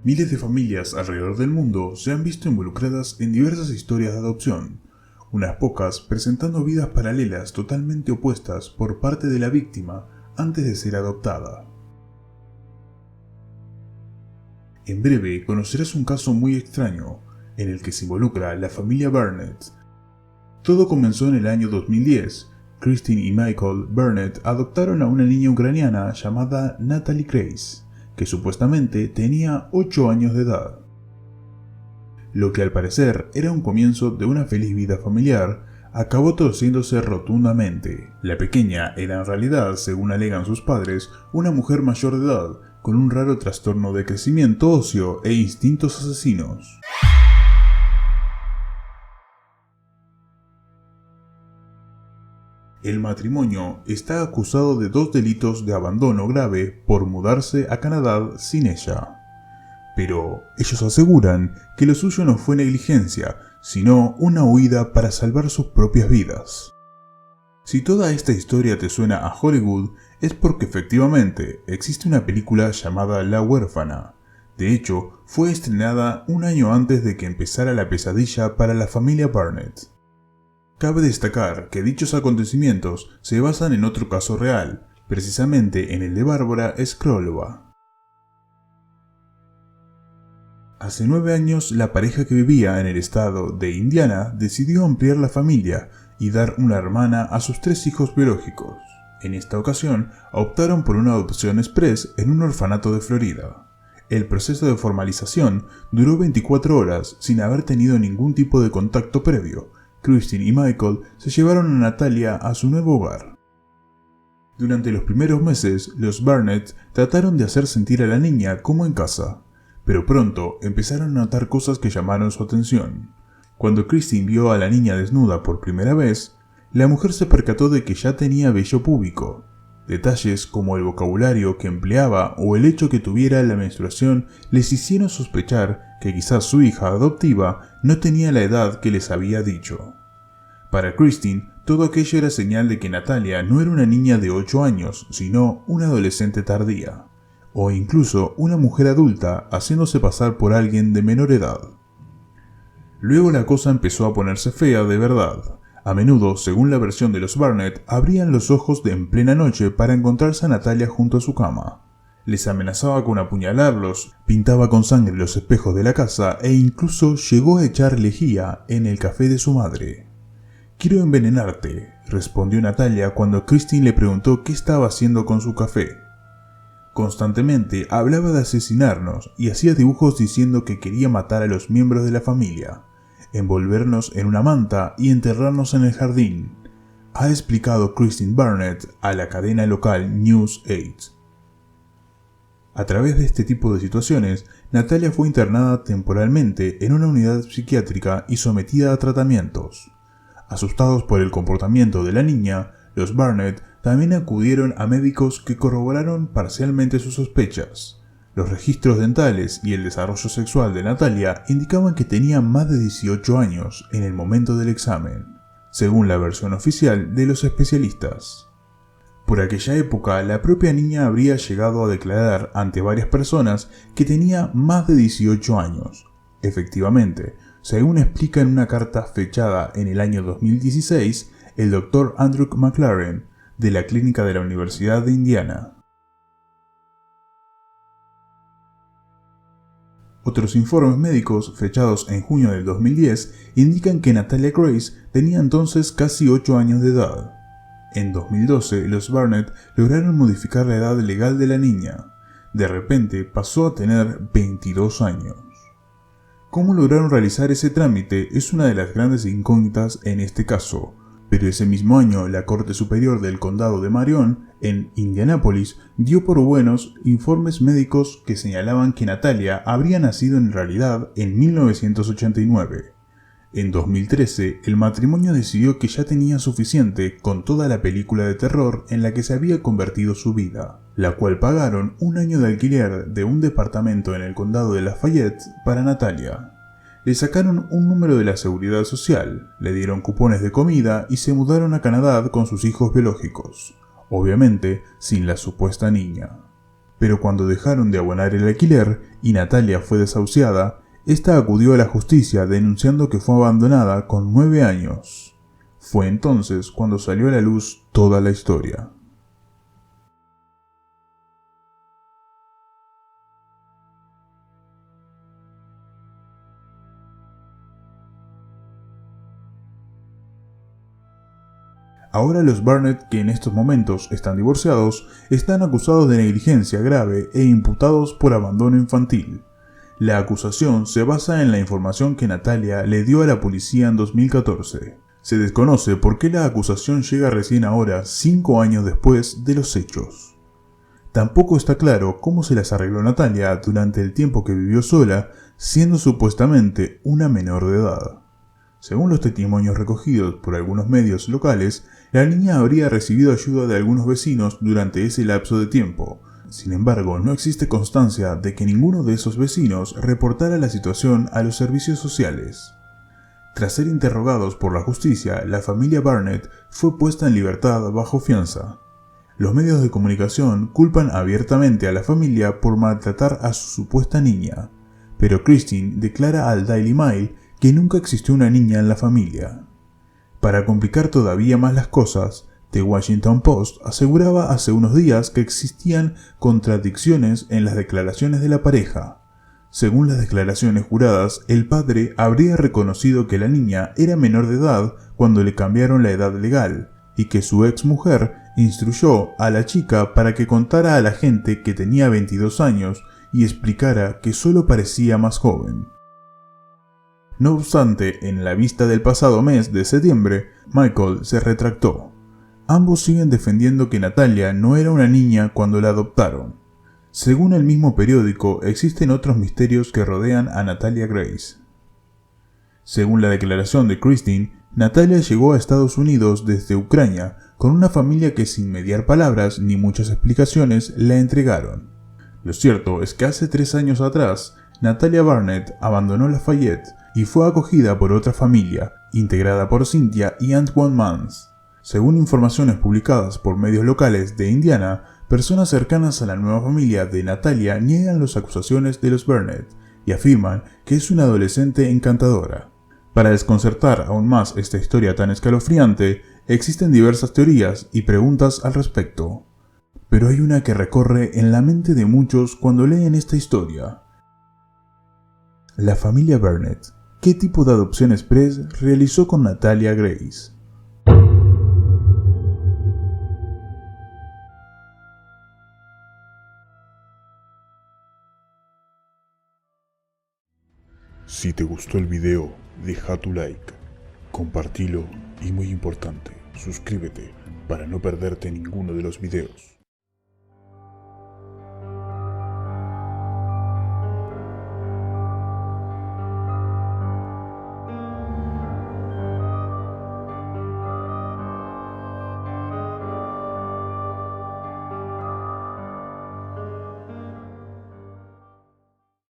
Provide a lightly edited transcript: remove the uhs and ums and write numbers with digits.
Miles de familias alrededor del mundo se han visto involucradas en diversas historias de adopción, unas pocas presentando vidas paralelas totalmente opuestas por parte de la víctima antes de ser adoptada. En breve conocerás un caso muy extraño, en el que se involucra la familia Burnett. Todo comenzó en el año 2010. Christine y Michael Burnett adoptaron a una niña ucraniana llamada Natalie Grace, que supuestamente tenía 8 años de edad. Lo que al parecer era un comienzo de una feliz vida familiar, acabó torciéndose rotundamente. La pequeña era en realidad, según alegan sus padres, una mujer mayor de edad, con un raro trastorno de crecimiento óseo e instintos asesinos. El matrimonio está acusado de 2 delitos de abandono grave por mudarse a Canadá sin ella. Pero ellos aseguran que lo suyo no fue negligencia, sino una huida para salvar sus propias vidas. Si toda esta historia te suena a Hollywood, es porque efectivamente existe una película llamada La huérfana. De hecho, fue estrenada un año antes de que empezara la pesadilla para la familia Burnett. Cabe destacar que dichos acontecimientos se basan en otro caso real, precisamente en el de Bárbara Skrólova. Hace 9 años, la pareja que vivía en el estado de Indiana decidió ampliar la familia y dar una hermana a sus 3 hijos biológicos. En esta ocasión, optaron por una adopción express en un orfanato de Florida. El proceso de formalización duró 24 horas sin haber tenido ningún tipo de contacto previo. Christine y Michael se llevaron a Natalia a su nuevo hogar. Durante los primeros meses, los Burnett trataron de hacer sentir a la niña como en casa, pero pronto empezaron a notar cosas que llamaron su atención. Cuando Christine vio a la niña desnuda por primera vez, la mujer se percató de que ya tenía vello púbico. Detalles como el vocabulario que empleaba o el hecho que tuviera la menstruación les hicieron sospechar que quizás su hija adoptiva no tenía la edad que les había dicho. Para Christine, todo aquello era señal de que Natalia no era una niña de 8 años, sino una adolescente tardía, o incluso una mujer adulta haciéndose pasar por alguien de menor edad. Luego la cosa empezó a ponerse fea de verdad. A menudo, según la versión de los Burnett, abrían los ojos en plena noche para encontrarse a Natalia junto a su cama. Les amenazaba con apuñalarlos, pintaba con sangre los espejos de la casa e incluso llegó a echar lejía en el café de su madre. «Quiero envenenarte», respondió Natalia cuando Christine le preguntó qué estaba haciendo con su café. Constantemente hablaba de asesinarnos y hacía dibujos diciendo que quería matar a los miembros de la familia, envolvernos en una manta y enterrarnos en el jardín, ha explicado Christine Burnett a la cadena local News 8. A través de este tipo de situaciones, Natalia fue internada temporalmente en una unidad psiquiátrica y sometida a tratamientos. Asustados por el comportamiento de la niña, los Burnett también acudieron a médicos que corroboraron parcialmente sus sospechas. Los registros dentales y el desarrollo sexual de Natalia indicaban que tenía más de 18 años en el momento del examen, según la versión oficial de los especialistas. Por aquella época, la propia niña habría llegado a declarar ante varias personas que tenía más de 18 años. Efectivamente, según explica en una carta fechada en el año 2016, el Dr. Andrew McLaren, de la clínica de la Universidad de Indiana. Otros informes médicos fechados en junio del 2010 indican que Natalia Grace tenía entonces casi 8 años de edad. En 2012, los Burnett lograron modificar la edad legal de la niña. De repente pasó a tener 22 años. ¿Cómo lograron realizar ese trámite? Es una de las grandes incógnitas en este caso. Pero ese mismo año, la Corte Superior del Condado de Marion, en Indianápolis, dio por buenos informes médicos que señalaban que Natalia habría nacido en realidad en 1989. En 2013, el matrimonio decidió que ya tenía suficiente con toda la película de terror en la que se había convertido su vida, la cual pagaron un año de alquiler de un departamento en el condado de Lafayette para Natalia. Le sacaron un número de la seguridad social, le dieron cupones de comida y se mudaron a Canadá con sus hijos biológicos, obviamente sin la supuesta niña. pero cuando dejaron de abonar el alquiler y Natalia fue desahuciada, esta acudió a la justicia denunciando que fue abandonada con 9 años. Fue entonces cuando salió a la luz toda la historia. Ahora los Barnett, que en estos momentos están divorciados, están acusados de negligencia grave e imputados por abandono infantil. La acusación se basa en la información que Natalia le dio a la policía en 2014. Se desconoce por qué la acusación llega recién ahora, 5 años después de los hechos. Tampoco está claro cómo se las arregló Natalia durante el tiempo que vivió sola, siendo supuestamente una menor de edad. Según los testimonios recogidos por algunos medios locales, la niña habría recibido ayuda de algunos vecinos durante ese lapso de tiempo. Sin embargo, no existe constancia de que ninguno de esos vecinos reportara la situación a los servicios sociales. Tras ser interrogados por la justicia, la familia Barnett fue puesta en libertad bajo fianza. Los medios de comunicación culpan abiertamente a la familia por maltratar a su supuesta niña, pero Christine declara al Daily Mail que nunca existió una niña en la familia. Para complicar todavía más las cosas, The Washington Post aseguraba hace unos días que existían contradicciones en las declaraciones de la pareja. Según las declaraciones juradas, el padre habría reconocido que la niña era menor de edad cuando le cambiaron la edad legal, y que su ex mujer instruyó a la chica para que contara a la gente que tenía 22 años y explicara que solo parecía más joven. No obstante, en la vista del pasado mes de septiembre, Michael se retractó. Ambos siguen defendiendo que Natalia no era una niña cuando la adoptaron. Según el mismo periódico, existen otros misterios que rodean a Natalia Grace. Según la declaración de Christine, Natalia llegó a Estados Unidos desde Ucrania con una familia que sin mediar palabras ni muchas explicaciones la entregaron. Lo cierto es que hace 3 años atrás, Natalia Barnett abandonó Lafayette y fue acogida por otra familia, integrada por Cynthia y Antoine Mans. Según informaciones publicadas por medios locales de Indiana, personas cercanas a la nueva familia de Natalia niegan las acusaciones de los Barnett y afirman que es una adolescente encantadora. Para desconcertar aún más esta historia tan escalofriante, existen diversas teorías y preguntas al respecto. Pero hay una que recorre en la mente de muchos cuando leen esta historia. La familia Barnett, ¿qué tipo de adopción express realizó con Natalia Grace? Si te gustó el video, deja tu like, compartilo y muy importante, suscríbete para no perderte ninguno de los videos.